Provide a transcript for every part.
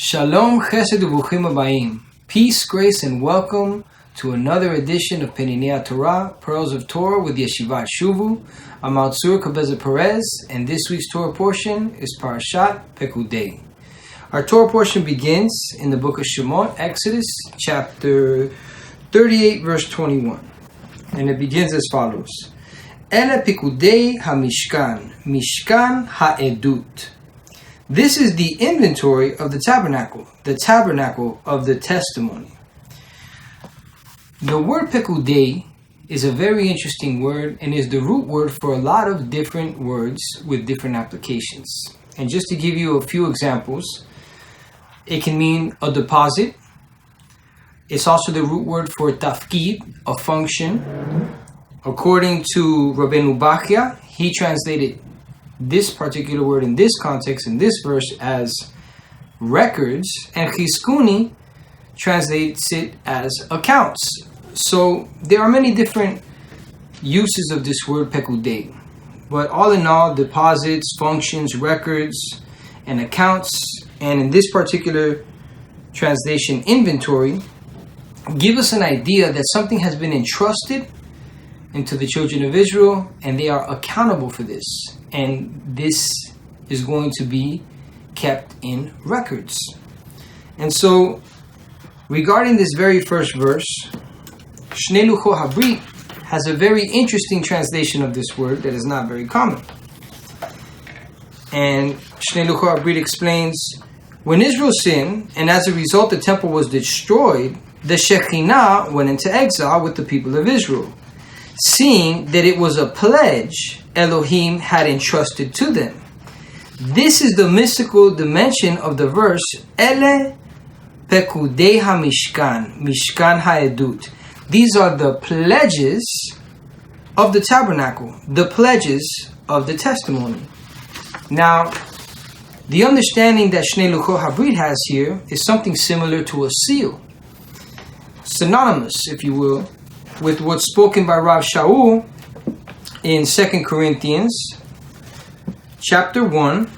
Shalom, Chesed Uvuchim Abayim. Peace, grace, and welcome to another edition of Peninei Torah, Pearls of Torah with Yeshiva Shuvu. I'm Altsur Kabeza Perez, and this week's Torah portion is Parashat Pekudei. Our Torah portion begins in the book of Shemot, Exodus, chapter 38, verse 21. And it begins as follows. Ele Pekudei HaMishkan, Mishkan HaEdut. This is the inventory of the tabernacle of the testimony. The word pekudei is a very interesting word and is the root word for a lot of different words with different applications. And just to give you a few examples, it can mean a deposit. It's also the root word for tafkid, a function. According to Rabbeinu Bachya, he translated this particular word in this context, in this verse, as records, and Chizkuni translates it as accounts. So there are many different uses of this word pekudei. But all in all, deposits, functions, records, and accounts, and in this particular translation, inventory, give us an idea that something has been entrusted into the children of Israel, and they are accountable for this. And this is going to be kept in records. And so, regarding this very first verse, Shnei Luchot Habrit has a very interesting translation of this word that is not very common. And Shnei Luchot Habrit explains, when Israel sinned, and as a result the temple was destroyed, the Shekhinah went into exile with the people of Israel, seeing that it was a pledge Elohim had entrusted to them. This is the mystical dimension of the verse, Ele Pekudei HaMishkan, Mishkan HaEdut. These are the pledges of the tabernacle, the pledges of the testimony. Now, the understanding that Shnei Luchot Habrit has here is something similar to a seal. Synonymous, if you will, with what's spoken by Rav Shaul in 2 Corinthians chapter 1,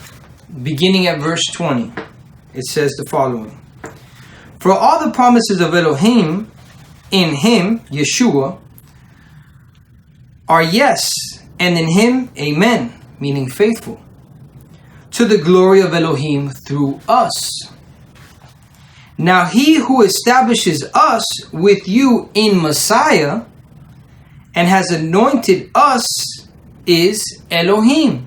beginning at verse 20. It says the following. For all the promises of Elohim in him, Yeshua, are yes, and in him, amen, meaning faithful, to the glory of Elohim through us. Now he who establishes us with you in Messiah and has anointed us is Elohim,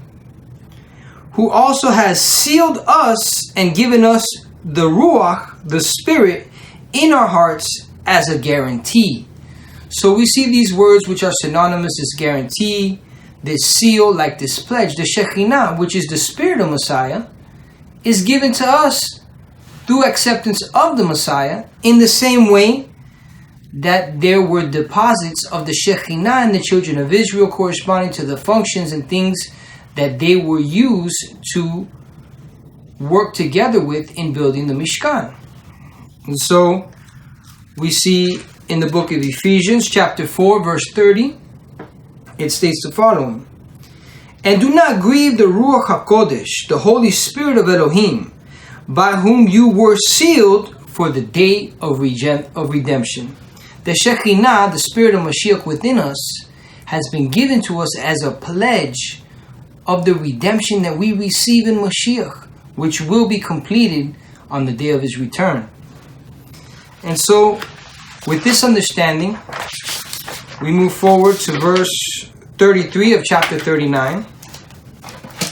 who also has sealed us and given us the Ruach, the Spirit, in our hearts as a guarantee. So we see these words which are synonymous as guarantee, this seal, like this pledge. The Shekhinah, which is the Spirit of Messiah, is given to us through acceptance of the Messiah, in the same way that there were deposits of the Shekhinah in the children of Israel corresponding to the functions and things that they were used to work together with in building the Mishkan. And so we see in the book of Ephesians chapter 4 verse 30, it states the following. And do not grieve the Ruach HaKodesh, the Holy Spirit of Elohim, by whom you were sealed for the day of redemption. The Shekhinah, the Spirit of Mashiach within us, has been given to us as a pledge of the redemption that we receive in Mashiach, which will be completed on the day of his return. And so, with this understanding, we move forward to verse 33 of chapter 39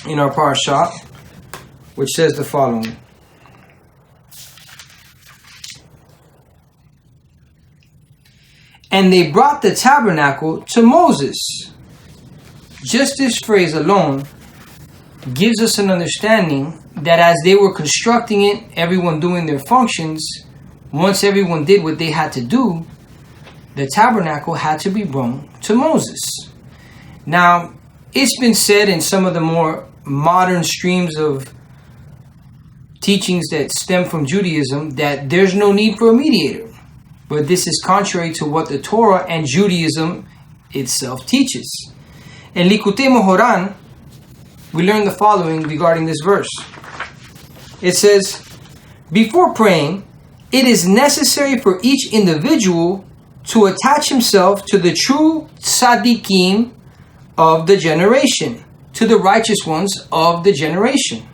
in our Parashat, which says the following. And they brought the tabernacle to Moses. Just this phrase alone gives us an understanding that as they were constructing it, everyone doing their functions, once everyone did what they had to do, the tabernacle had to be brought to Moses. Now, it's been said in some of the more modern streams of teachings that stem from Judaism that there's no need for a mediator. But this is contrary to what the Torah and Judaism itself teaches. In Likutei Moharan, we learn the following regarding this verse. It says, Before praying, it is necessary for each individual to attach himself to the true tzaddikim of the generation, to the righteous ones of the generation.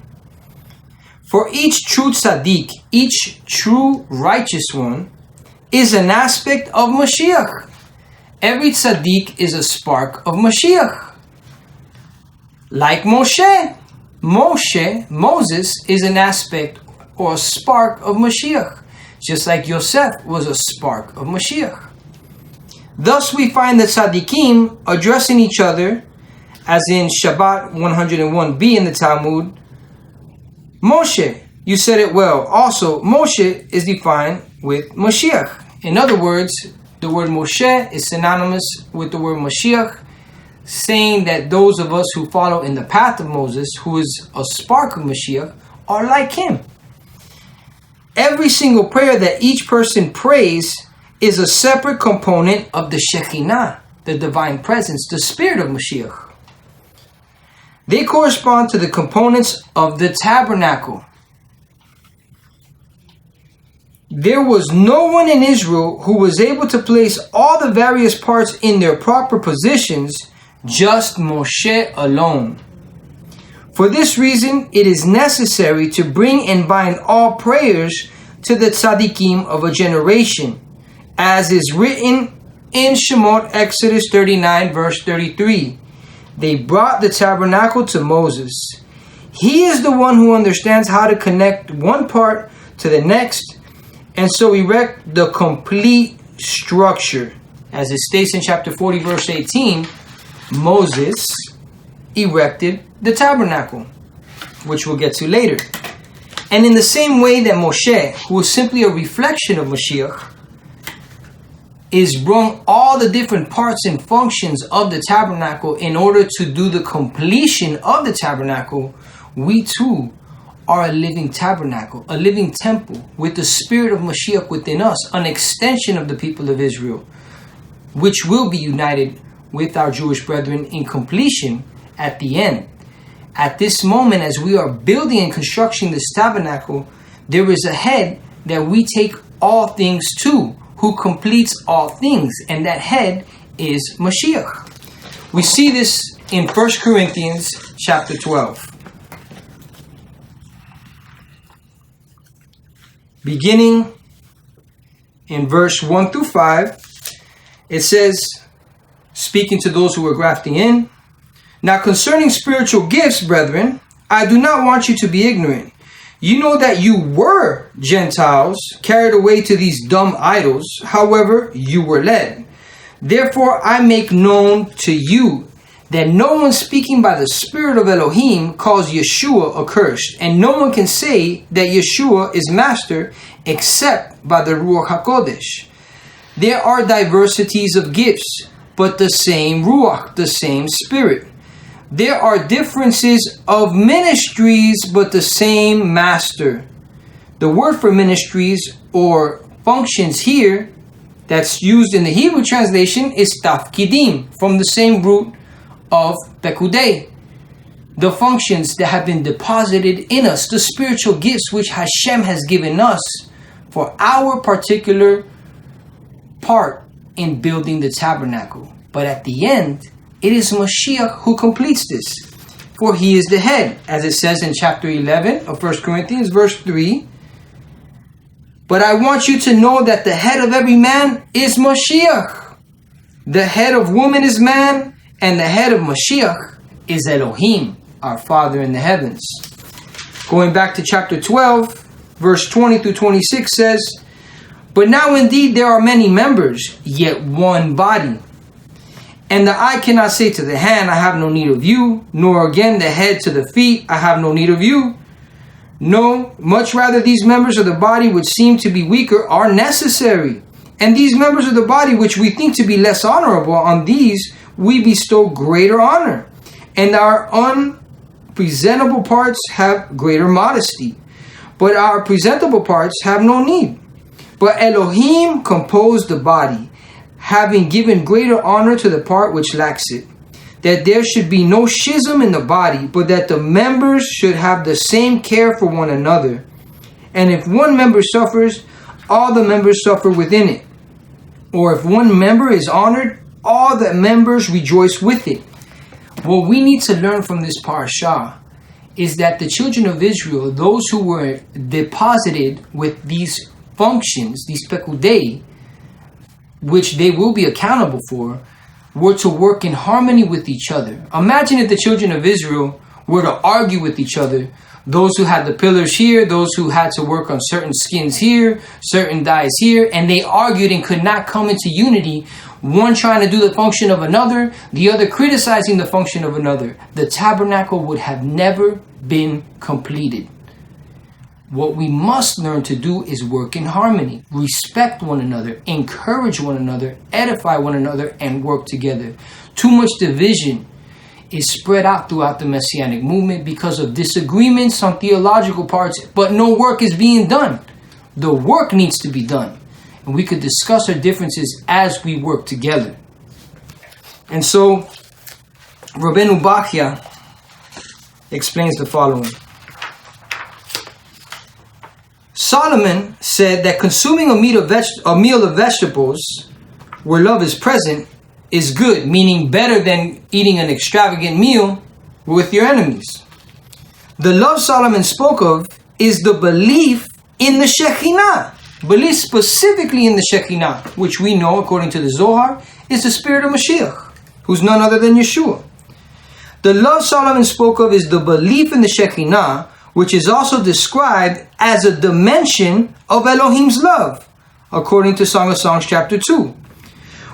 For each true tzaddik, each true righteous one, is an aspect of Mashiach. Every tzaddik is a spark of Mashiach. Like Moshe. Moses is an aspect or a spark of Mashiach. Just like Yosef was a spark of Mashiach. Thus we find the tzaddikim addressing each other, as in Shabbat 101b in the Talmud, Moshe. You said it well. Also, Moshe is defined with Mashiach. In other words, the word Moshe is synonymous with the word Mashiach, saying that those of us who follow in the path of Moses, who is a spark of Mashiach, are like him. Every single prayer that each person prays is a separate component of the Shekinah, the divine presence, the spirit of Mashiach. They correspond to the components of the tabernacle. There was no one in Israel who was able to place all the various parts in their proper positions, just Moshe alone. For this reason, it is necessary to bring and bind all prayers to the tzaddikim of a generation, as is written in Shemot, Exodus 39, verse 33. They brought the tabernacle to Moses. He is the one who understands how to connect one part to the next, and so erect the complete structure. As it states in chapter 40, verse 18, Moses erected the tabernacle, which we'll get to later. And in the same way that Moshe, who was simply a reflection of Mashiach, is brought all the different parts and functions of the tabernacle in order to do the completion of the tabernacle, we too are a living tabernacle, a living temple with the spirit of Mashiach within us, an extension of the people of Israel, which will be united with our Jewish brethren in completion at the end. At this moment, as we are building and constructing this tabernacle, there is a head that we take all things to, who completes all things, and that head is Mashiach. We see this in 1 Corinthians chapter 12. Beginning in verse 1 through 5, it says, speaking to those who were grafting in, "Now concerning spiritual gifts, brethren, I do not want you to be ignorant. You know that you were Gentiles, carried away to these dumb idols. However, you were led. Therefore, I make known to you that no one speaking by the Spirit of Elohim calls Yeshua accursed, and no one can say that Yeshua is master except by the Ruach HaKodesh. There are diversities of gifts, but the same Ruach, the same Spirit. There are differences of ministries, but the same master." The word for ministries or functions here that's used in the Hebrew translation is tafkidim, from the same root of pekudei. The functions that have been deposited in us, the spiritual gifts which Hashem has given us for our particular part in building the tabernacle. But at the end, it is Mashiach who completes this, for he is the head, as it says in chapter 11 of 1 Corinthians, verse 3. "But I want you to know that the head of every man is Mashiach. The head of woman is man, and the head of Mashiach is Elohim, our Father in the heavens." Going back to chapter 12, verse 20 through 26 says, "But now indeed there are many members, yet one body. And the eye cannot say to the hand, I have no need of you, nor again the head to the feet, I have no need of you. No, much rather these members of the body which seem to be weaker are necessary. And these members of the body which we think to be less honorable, on these we bestow greater honor. And our unpresentable parts have greater modesty, but our presentable parts have no need. But Elohim composed the body, having given greater honor to the part which lacks it, that there should be no schism in the body, but that the members should have the same care for one another. And if one member suffers, all the members suffer within it. Or if one member is honored, all the members rejoice with it. What we need to learn from this parasha is that the children of Israel, those who were deposited with these functions, these pekudei, which they will be accountable for, were to work in harmony with each other. Imagine if the children of Israel were to argue with each other. Those who had the pillars here, those who had to work on certain skins here, certain dyes here, and they argued and could not come into unity, one trying to do the function of another, the other criticizing the function of another. The tabernacle would have never been completed. What we must learn to do is work in harmony, respect one another, encourage one another, edify one another, and work together. Too much division is spread out throughout the Messianic movement because of disagreements on theological parts, but no work is being done. The work needs to be done. And we could discuss our differences as we work together. And so, Rabbeinu Bachya explains the following. Solomon said that consuming a meal of vegetables where love is present is good, meaning better than eating an extravagant meal with your enemies. The love Solomon spoke of is the belief in the Shekhinah. Belief specifically in the Shekhinah, which we know, according to the Zohar, is the spirit of Mashiach, who's none other than Yeshua. The love Solomon spoke of is the belief in the Shekhinah, which is also described as a dimension of Elohim's love, according to Song of Songs chapter 2.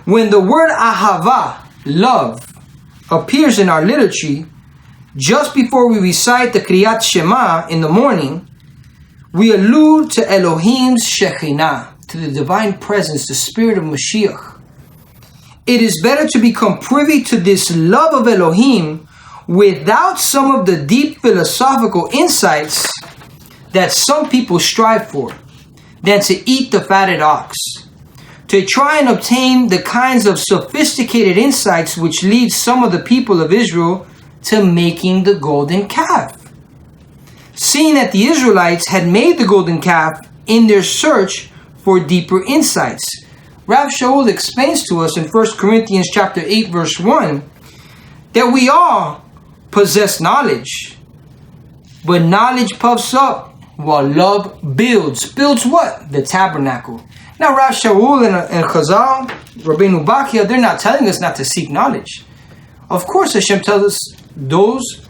When the word Ahavat, love, appears in our liturgy, just before we recite the Kriyat Shema in the morning, we allude to Elohim's Shekhinah, to the divine presence, the spirit of Mashiach. It is better to become privy to this love of Elohim without some of the deep philosophical insights that some people strive for, than to eat the fatted ox, to try and obtain the kinds of sophisticated insights which lead some of the people of Israel to making the golden calf. Seeing that the Israelites had made the golden calf in their search for deeper insights. Rav Shaul explains to us in 1 Corinthians chapter 8 verse 1 that we all possess knowledge, but knowledge puffs up while love builds. Builds what? The tabernacle. Now Rav Shaul and Chazal, Rabbeinu Bachya, they're not telling us not to seek knowledge. Of course Hashem tells us those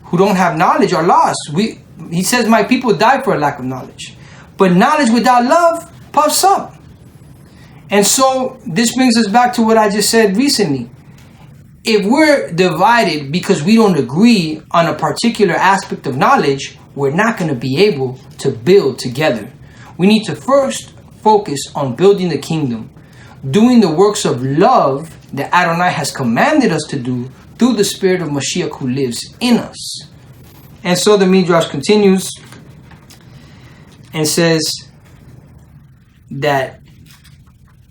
who don't have knowledge are lost. He says, my people die for a lack of knowledge. But knowledge without love puffs up. And so this brings us back to what I just said recently. If we're divided because we don't agree on a particular aspect of knowledge, we're not going to be able to build together. We need to first focus on building the kingdom, doing the works of love that Adonai has commanded us to do through the spirit of Mashiach who lives in us. And so the Midrash continues and says that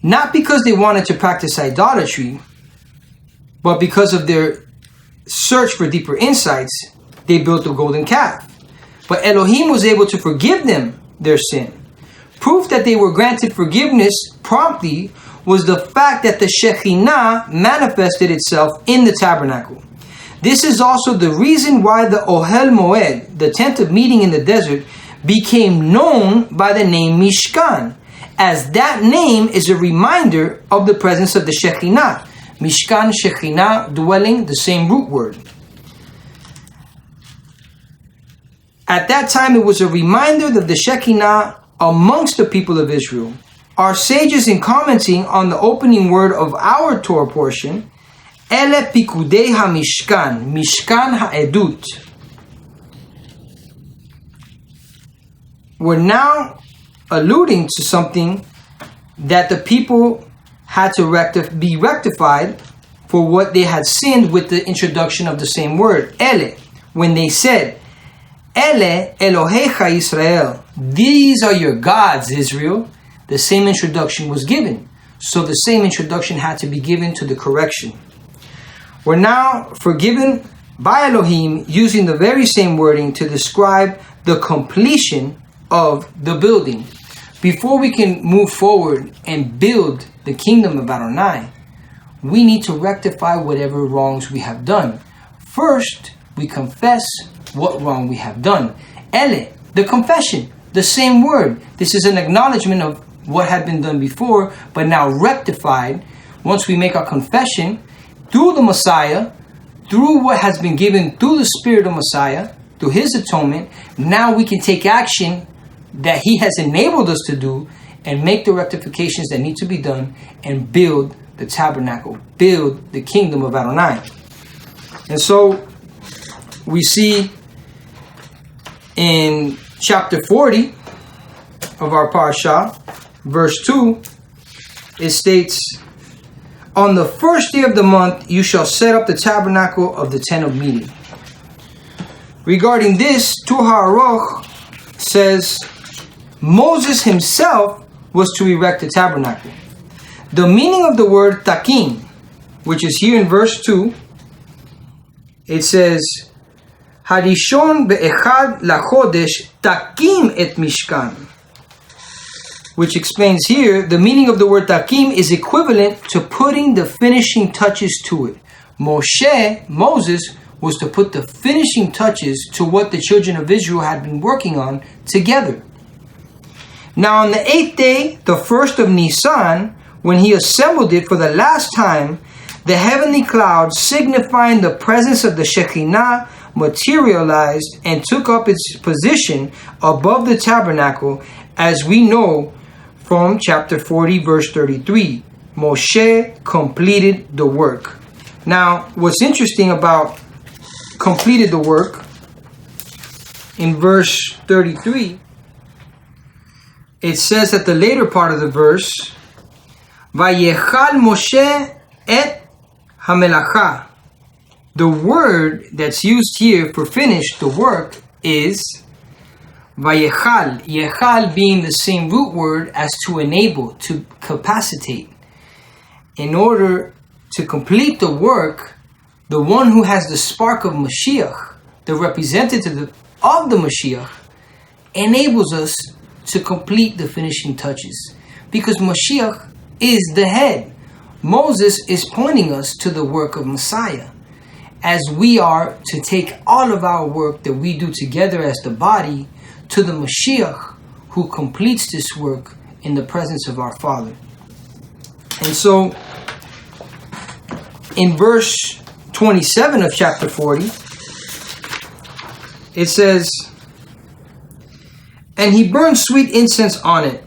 not because they wanted to practice idolatry, but because of their search for deeper insights, they built the golden calf. But Elohim was able to forgive them their sin. Proof that they were granted forgiveness promptly was the fact that the Shekhinah manifested itself in the tabernacle. This is also the reason why the Ohel Moed, the tent of meeting in the desert, became known by the name Mishkan, as that name is a reminder of the presence of the Shekhinah. Mishkan, Shekhinah, dwelling, the same root word. At that time, it was a reminder of the Shekhinah amongst the people of Israel. Our sages, in commenting on the opening word of our Torah portion, Ele pikudei ha-mishkan, mishkan ha'edut, we're now alluding to something that the people had to be rectified for what they had sinned with the introduction of the same word, Ele, when they said, Ele Elohecha Israel, these are your gods, Israel. The same introduction was given. So the same introduction had to be given to the correction. We're now forgiven by Elohim using the very same wording to describe the completion of the building. Before we can move forward and build the kingdom of Adonai, we need to rectify whatever wrongs we have done. First, we confess what wrong we have done. Ele, the confession, the same word. This is an acknowledgement of what had been done before, but now rectified. Once we make our confession through the Messiah, through what has been given through the Spirit of Messiah, through His atonement, now we can take action that He has enabled us to do and make the rectifications that need to be done and build the tabernacle, build the kingdom of Adonai. And so we see in chapter 40 of our Parashat, verse 2, it states, "On the first day of the month you shall set up the tabernacle of the tent of meeting." Regarding this, Torah says Moses himself was to erect the tabernacle. The meaning of the word takim, which is here in verse 2, it says, Harishon be'echad lachodesh takim et mishkan, which explains here, the meaning of the word takim is equivalent to putting the finishing touches to it. Moses, was to put the finishing touches to what the children of Israel had been working on together. Now on the 8th day, the 1st of Nisan, when he assembled it for the last time, the heavenly cloud, signifying the presence of the Shekinah, materialized and took up its position above the tabernacle, as we know from chapter 40, verse 33. Moshe completed the work. Now, what's interesting about completed the work, in verse 33, it says at the later part of the verse, Vayechal Moshe et hamelacha. The word that's used here for finish the work is Vayechal. Yechal being the same root word as to enable, to capacitate. In order to complete the work, the one who has the spark of Mashiach, the representative of the Mashiach, enables us to complete the finishing touches. Because Mashiach is the head. Moses is pointing us to the work of Messiah. As we are to take all of our work that we do together as the body to the Mashiach, who completes this work in the presence of our Father. And so, in verse 27 of chapter 40, it says, "And he burned sweet incense on it,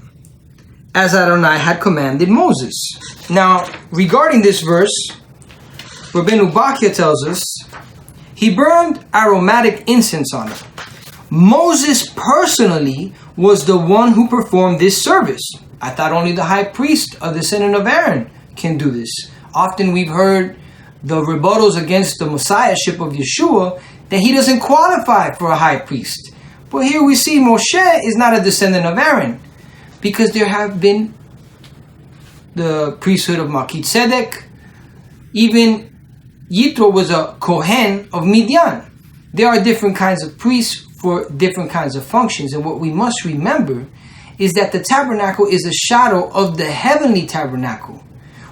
as Adonai had commanded Moses." Now, regarding this verse, Rabbeinu Bachya tells us, he burned aromatic incense on it. Moses personally was the one who performed this service. I thought only the high priest, a descendant of Aaron, can do this. Often we've heard the rebuttals against the messiahship of Yeshua that he doesn't qualify for a high priest. But here we see Moshe is not a descendant of Aaron, because there have been the priesthood of Melchizedek. Even Yitro was a Kohen of Midian. There are different kinds of priests for different kinds of functions. And what we must remember is that the tabernacle is a shadow of the heavenly tabernacle,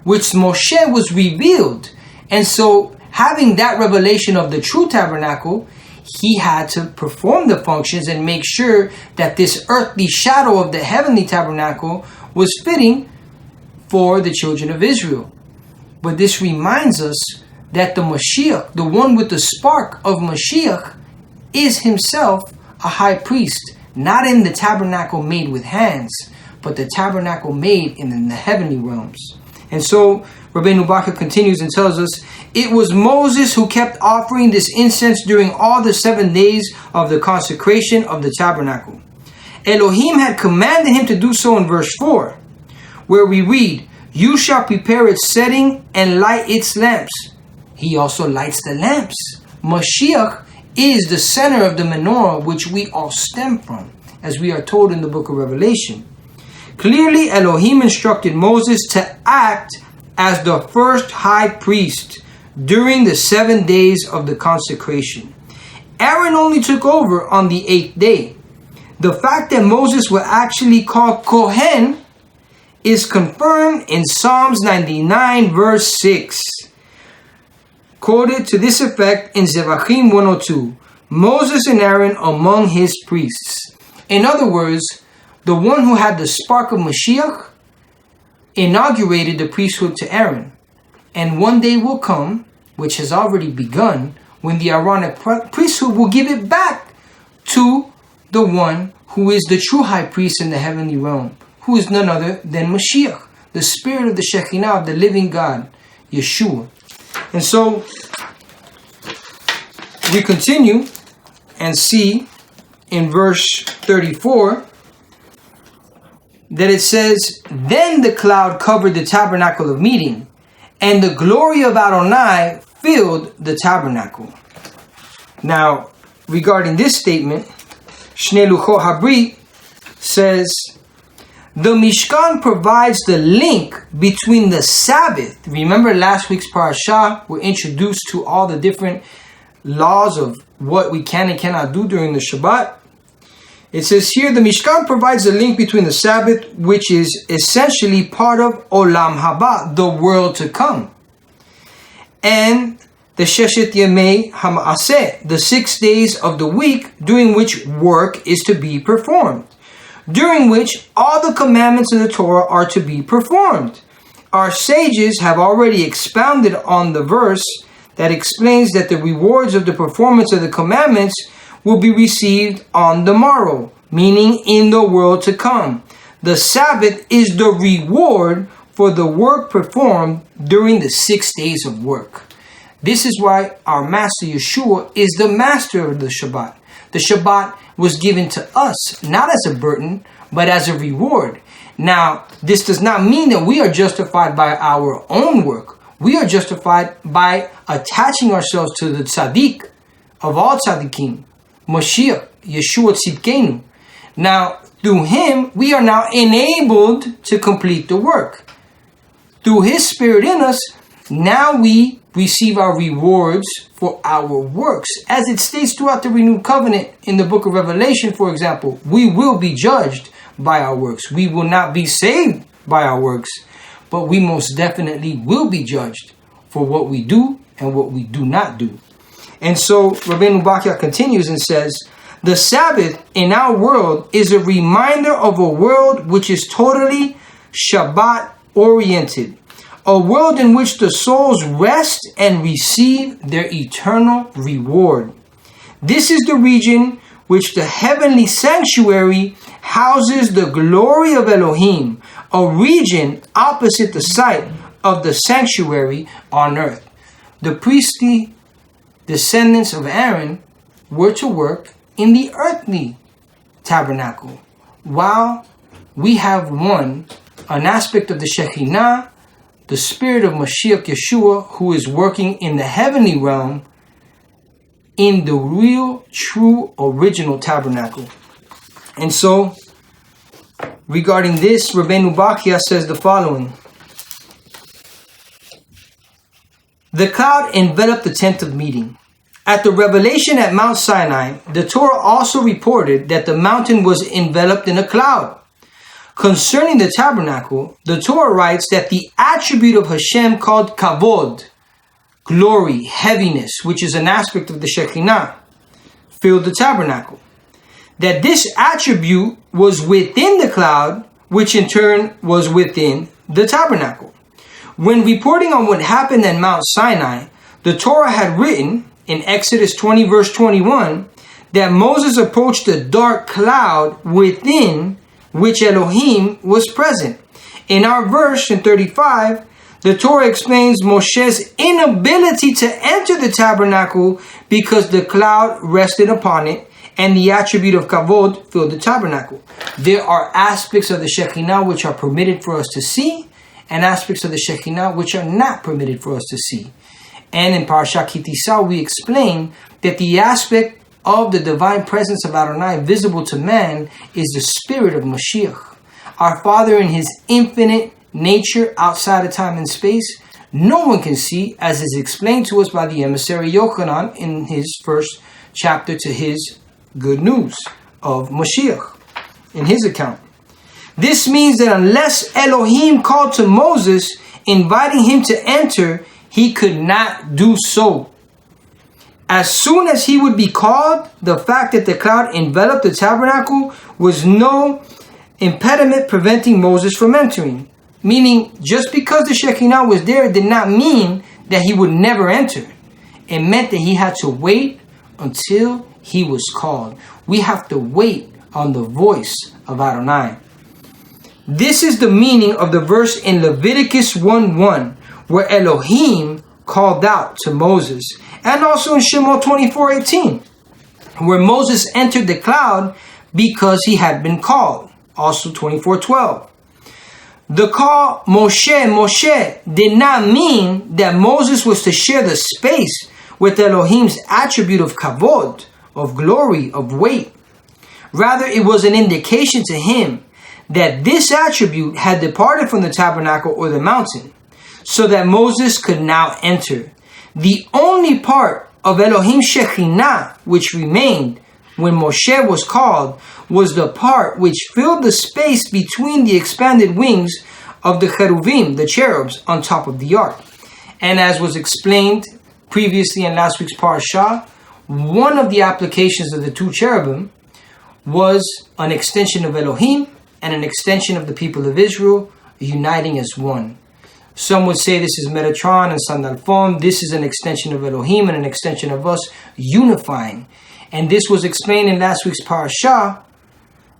which Moshe was revealed. And so, having that revelation of the true tabernacle, he had to perform the functions and make sure that this earthly shadow of the heavenly tabernacle was fitting for the children of Israel. But this reminds us that the Mashiach, the one with the spark of Mashiach, is himself a high priest, not in the tabernacle made with hands, but the tabernacle made in the heavenly realms. And so, Rabbeinu Bachya continues and tells us, it was Moses who kept offering this incense during all the 7 days of the consecration of the tabernacle. Elohim had commanded him to do so in verse 4, where we read, "You shall prepare its setting and light its lamps." He also lights the lamps. Mashiach is the center of the menorah which we all stem from, as we are told in the book of Revelation. Clearly, Elohim instructed Moses to act as the first high priest during the 7 days of the consecration. Aaron only took over on the 8th day. The fact that Moses was actually called Kohen is confirmed in Psalms 99 verse 6. Quoted to this effect in Zevachim 102. Moses and Aaron among his priests. In other words, the one who had the spark of Mashiach inaugurated the priesthood to Aaron. And one day will come, which has already begun, when the Aaronic priesthood will give it back to the one who is the true high priest in the heavenly realm, who is none other than Mashiach, the spirit of the Shekinah of the living God, Yeshua. And so we continue and see in verse 34 that it says, "Then the cloud covered the tabernacle of meeting, and the glory of Adonai filled the tabernacle." Now, regarding this statement, Shnei Luchot Habrit says, the Mishkan provides the link between the Sabbath. Remember last week's Parashat, we're introduced to all the different laws of what we can and cannot do during the Shabbat. It says here, the Mishkan provides a link between the Sabbath, which is essentially part of Olam Haba, the world to come, and the Sheshet Yemei HaMaaseh, the 6 days of the week during which work is to be performed, during which all the commandments of the Torah are to be performed. Our sages have already expounded on the verse that explains that the rewards of the performance of the commandments will be received on the morrow, meaning in the world to come. The Sabbath is the reward for the work performed during the 6 days of work. This is why our Master Yeshua is the master of the Shabbat. The Shabbat was given to us, not as a burden, but as a reward. Now, this does not mean that we are justified by our own work. We are justified by attaching ourselves to the tzaddik of all tzaddikim, Mashiach, Yeshua Tzidkenu. Now, through him, we are now enabled to complete the work. Through his spirit in us, now we receive our rewards for our works. As it states throughout the renewed covenant in the book of Revelation, for example, we will be judged by our works. We will not be saved by our works, but we most definitely will be judged for what we do and what we do not do. And so Rabbeinu Bachya continues and says, the Sabbath in our world is a reminder of a world which is totally Shabbat oriented. A world in which the souls rest and receive their eternal reward. This is the region which the heavenly sanctuary houses the glory of Elohim, a region opposite the site of the sanctuary on earth. The priestly descendants of Aaron were to work in the earthly tabernacle, while we have an aspect of the Shekinah, the spirit of Mashiach Yeshua, who is working in the heavenly realm in the real, true, original tabernacle. And so, regarding this, Rabbeinu Bachya says the following. The cloud enveloped the tent of meeting. At the revelation at Mount Sinai, the Torah also reported that the mountain was enveloped in a cloud. Concerning the tabernacle, the Torah writes that the attribute of Hashem called kavod, glory, heaviness, which is an aspect of the Shekinah, filled the tabernacle. That this attribute was within the cloud, which in turn was within the tabernacle. When reporting on what happened at Mount Sinai, the Torah had written in Exodus 20 verse 21 that Moses approached a dark cloud within which Elohim was present. In our verse in 35, the Torah explains Moshe's inability to enter the tabernacle because the cloud rested upon it and the attribute of kavod filled the tabernacle. There are aspects of the Shekinah which are permitted for us to see and aspects of the Shekinah which are not permitted for us to see. And in Parashat Kitisa, we explain that the aspect of the divine presence of Adonai visible to man is the spirit of Mashiach. Our Father in his infinite nature outside of time and space, no one can see, as is explained to us by the emissary Yochanan in his first chapter to his good news of Mashiach in his account. This means that unless Elohim called to Moses, inviting him to enter, he could not do so. As soon as he would be called, the fact that the cloud enveloped the tabernacle was no impediment preventing Moses from entering. Meaning, just because the Shekinah was there did not mean that he would never enter. It meant that he had to wait until he was called. We have to wait on the voice of Adonai. This is the meaning of the verse in Leviticus 1:1, where Elohim called out to Moses, and also in Shemot 24:18, where Moses entered the cloud because he had been called, also 24:12. The call Moshe, Moshe did not mean that Moses was to share the space with Elohim's attribute of kavod, of glory, of weight. Rather, it was an indication to him that this attribute had departed from the tabernacle or the mountain, so that Moses could now enter. The only part of Elohim's Shekinah which remained when Moshe was called was the part which filled the space between the expanded wings of the cheruvim, the cherubs, on top of the ark. And as was explained previously in last week's Parashat, one of the applications of the two cherubim was an extension of Elohim and an extension of the people of Israel uniting as one. Some would say this is Metatron and Sandalphon. This is an extension of Elohim and an extension of us unifying. And this was explained in last week's Parashat,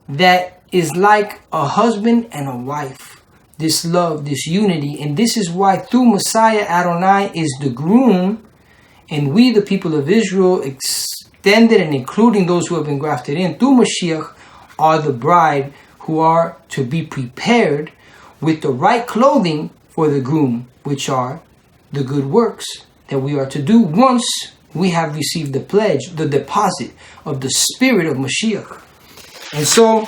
that is like a husband and a wife. This love, this unity. And this is why through Messiah, Adonai is the groom, and we, the people of Israel, extended and including those who have been grafted in through Mashiach, are the bride, who are to be prepared with the right clothing for the groom, which are the good works that we are to do once we have received the pledge, the deposit of the spirit of Mashiach. And so,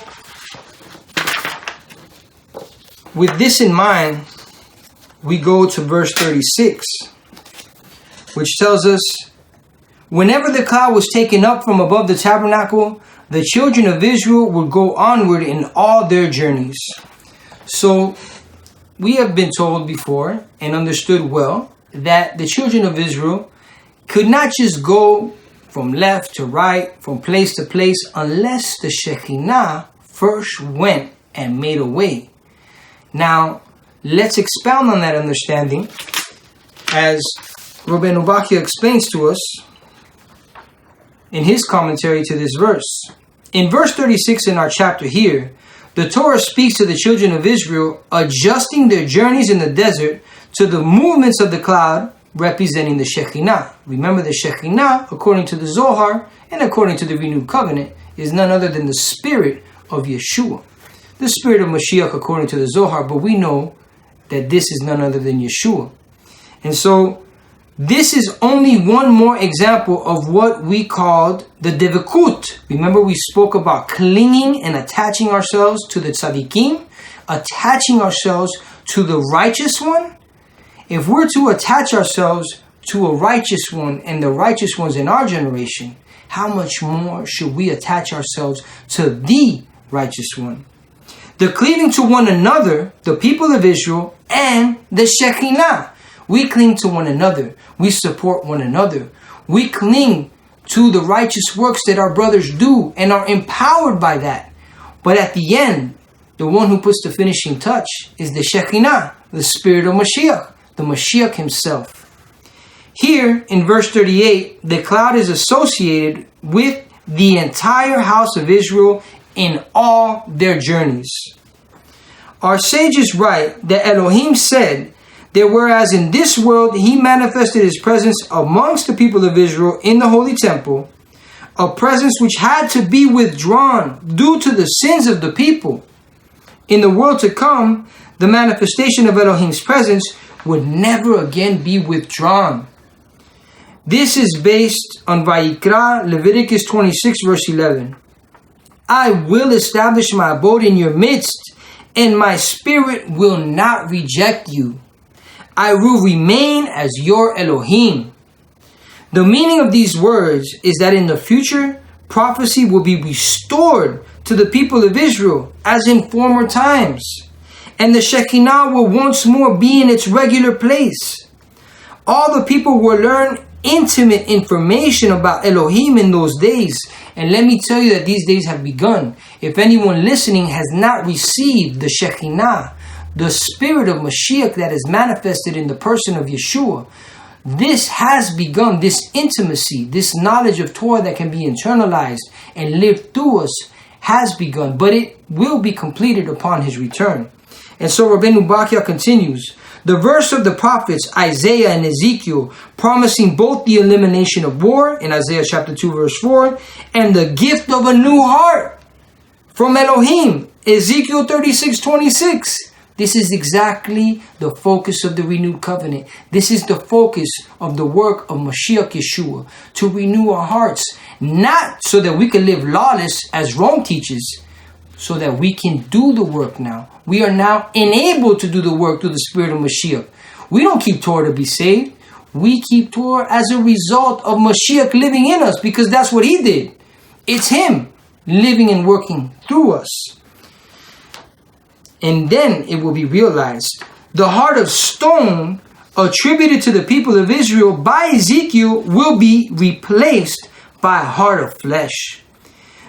with this in mind, we go to verse 36, which tells us, whenever the cloud was taken up from above the tabernacle, the children of Israel would go onward in all their journeys. So, we have been told before and understood well that the children of Israel could not just go from left to right, from place to place, unless the Shekinah first went and made a way. Now, let's expound on that understanding as Rabbeinu Bachya explains to us in his commentary to this verse. In verse 36 in our chapter here, the Torah speaks to the children of Israel adjusting their journeys in the desert to the movements of the cloud representing the Shekinah. Remember, the Shekinah, according to the Zohar and according to the renewed covenant, is none other than the spirit of Yeshua. The spirit of Mashiach according to the Zohar, but we know that this is none other than Yeshua. And so, this is only one more example of what we called the Devekut. Remember, we spoke about clinging and attaching ourselves to the tzaddikim, attaching ourselves to the righteous one. If we're to attach ourselves to a righteous one and the righteous ones in our generation, how much more should we attach ourselves to the righteous one? The cleaving to one another, the people of Israel, and the Shekinah. We cling to one another. We support one another. We cling to the righteous works that our brothers do and are empowered by that. But at the end, the one who puts the finishing touch is the Shekinah, the spirit of Mashiach, the Mashiach himself. Here in verse 38, the cloud is associated with the entire house of Israel in all their journeys. Our sages write that Elohim said that whereas in this world he manifested his presence amongst the people of Israel in the holy temple, a presence which had to be withdrawn due to the sins of the people, in the world to come, the manifestation of Elohim's presence would never again be withdrawn. This is based on Vayikra, Leviticus 26 verse 11. I will establish my abode in your midst, and my spirit will not reject you. I will remain as your Elohim. The meaning of these words is that in the future, prophecy will be restored to the people of Israel as in former times. And the Shekinah will once more be in its regular place. All the people will learn intimate information about Elohim in those days. And let me tell you that these days have begun. If anyone listening has not received the Shekinah, the spirit of Mashiach that is manifested in the person of Yeshua, this has begun, this intimacy, this knowledge of Torah that can be internalized and lived through us has begun, but it will be completed upon his return. And so Rabbeinu Bachya continues, the verse of the prophets Isaiah and Ezekiel promising both the elimination of war in Isaiah chapter 2 verse 4 and the gift of a new heart from Elohim, Ezekiel 36:26. This is exactly the focus of the renewed covenant. This is the focus of the work of Mashiach Yeshua, to renew our hearts, not so that we can live lawless as Rome teaches, so that we can do the work now. We are now enabled to do the work through the spirit of Mashiach. We don't keep Torah to be saved. We keep Torah as a result of Mashiach living in us, because that's what he did. It's him living and working through us. And then it will be realized. The heart of stone attributed to the people of Israel by Ezekiel will be replaced by a heart of flesh.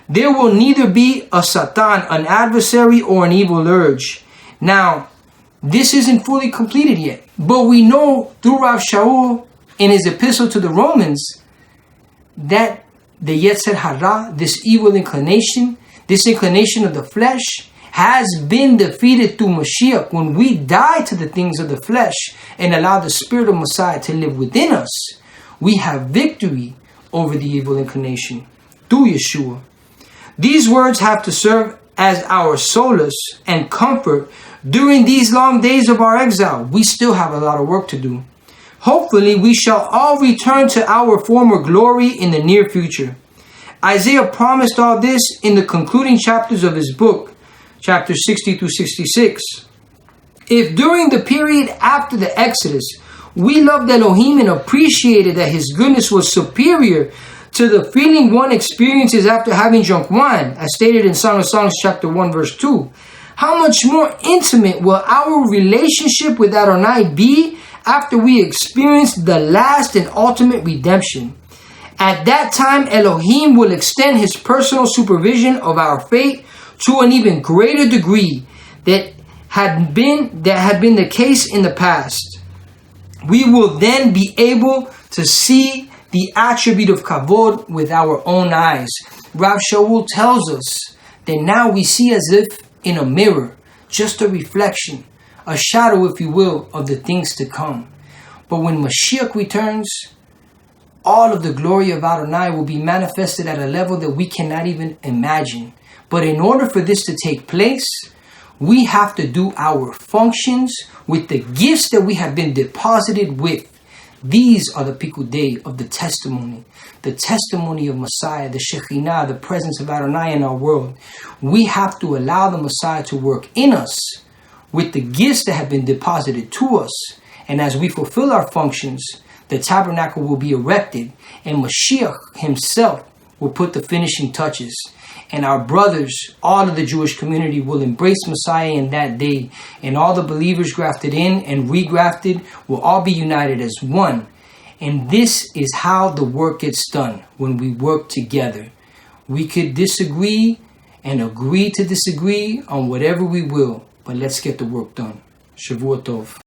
There will neither be a Satan, an adversary, or an evil urge. Now, this isn't fully completed yet, but we know through Rav Shaul in his epistle to the Romans that the Yetzer Hara, this evil inclination, this inclination of the flesh, has been defeated through Mashiach. When we die to the things of the flesh and allow the Spirit of Messiah to live within us, we have victory over the evil inclination through Yeshua. These words have to serve as our solace and comfort during these long days of our exile. We still have a lot of work to do. Hopefully, we shall all return to our former glory in the near future. Isaiah promised all this in the concluding chapters of his book, chapters 60 through 66. If during the period after the Exodus, we loved Elohim and appreciated that his goodness was superior to the feeling one experiences after having drunk wine, as stated in Song of Songs chapter 1 verse 2, how much more intimate will our relationship with Adonai be after we experience the last and ultimate redemption? At that time, Elohim will extend his personal supervision of our fate to an even greater degree that had been the case in the past. We will then be able to see the attribute of kavod with our own eyes. Rav Shaul tells us that now we see as if in a mirror, just a reflection, a shadow, if you will, of the things to come. But when Mashiach returns, all of the glory of Adonai will be manifested at a level that we cannot even imagine. But in order for this to take place, we have to do our functions with the gifts that we have been deposited with. These are the pikudei of the testimony of Messiah, the Shekinah, the presence of Adonai in our world. We have to allow the Messiah to work in us with the gifts that have been deposited to us. And as we fulfill our functions, the tabernacle will be erected and Mashiach himself will put the finishing touches. And our brothers, all of the Jewish community, will embrace Messiah in that day. And all the believers grafted in and regrafted will all be united as one. And this is how the work gets done, when we work together. We could disagree and agree to disagree on whatever we will, but let's get the work done. Shavua Tov.